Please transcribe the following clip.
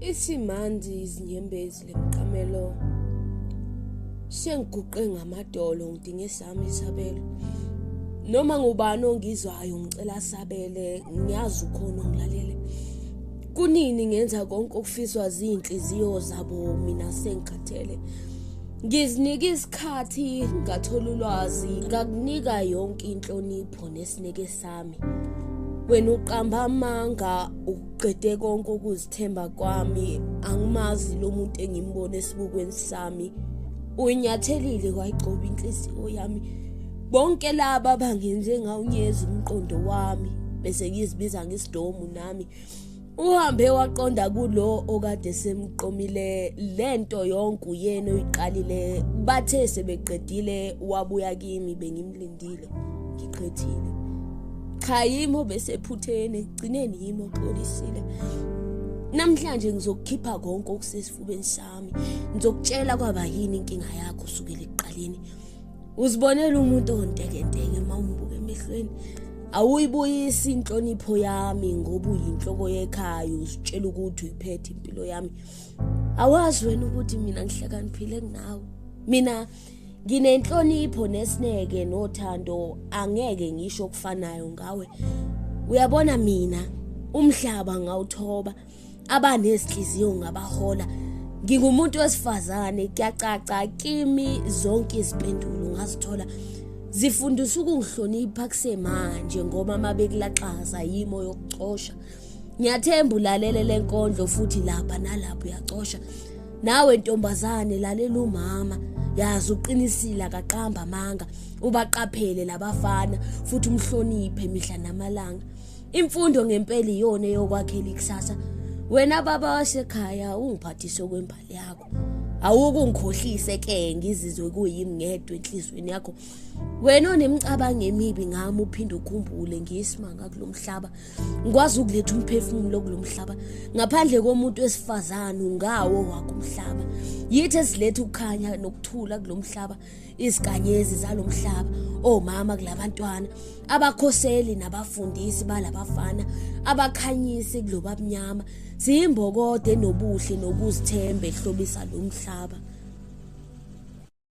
Isimanje izinyembezi lemqamelo sengiguqe ngamadolo ngidinga esami isabelo noma ngubani ongizwayo ngicela sabele ngiyazi ukhona ngilalele kunini ngenza konke okufiswa zinhliziyo zabo mina sengikhathele ngizinika isikhathi ngathola ulwazi ngakunika yonke inhlonipho nesineke sami wena uqamba amanga uqede konke ukuzithemba kwami angimazi lo muntu engimbone esibukweni sami uyinyathelile kwayigcoba inhliziyo yami bonke laba bangenze ngawunyeza umqondo wami bese ngizibiza ngesidomu nami uhambe waqonda kulo okade semqomile lento yonke uyena oyiqalile bathe sebeqedile wabuya kimi bengimlindile ngiqhethile cha yimo bese phuthene gcineni yimo xolisile namhlanje ngizokukhipha konke okusesifubeni sami ngizokutshela kwaba yini inkinga yakho usukela ekuqaleni uzibonela umuntu ontekenteke mawumbuka emehlweni awuyibuyisi inhlonipho yami ngoba uyinhloko yekhaya uzitshela ukuthi uyiphethe impilo yami awazi wena ukuthi mina ngihlakaniphile kunawe mina nginenhlonipho nesineke nothando angeke ngisho kufanayo ngawe uyabona mina umhlaba ngawuthoba abanezihliziyo ngabahola ngingumuntu wesifazane kuyacaca kimi zonke izimpendulo ngazithola zifundisa ukungihlonipha kusemanje ngoba mabekulaxaza yimo yokucosha ngiyathemba ulalele lenkondlo futhi lapha nalapho uyacosha nawe ntombazane lalela umama yazi uqinisile akaqamba amanga ubaqaphele labafana futhi umhloniphe mihla namalanga imfundo ngempela iyona eyokwakhela ikusasa wena baba wasekhaya ungiphathise kwembali yakho awukungikhohlise ke ngizizwe kuyimi ngedwa enhlizweni yakho wena onemcabango emibi ngami uphinde ukhumbule ngiyisimanga kulomhlaba ngikwazi ukuletha umphefumulo kulomhlaba ngaphandle komuntu wesifazane ungawo wakho umhlaba yithi esilethe ukukhanya nokuthula kulomhlaba izikanyezi zalomhlaba omama kulabantwana abakhoseli nabafundisi balabafana abakhanyisi kuloba abnyama siyimbokode nobuhle nokuzithemba ehlobisa lo mhlaba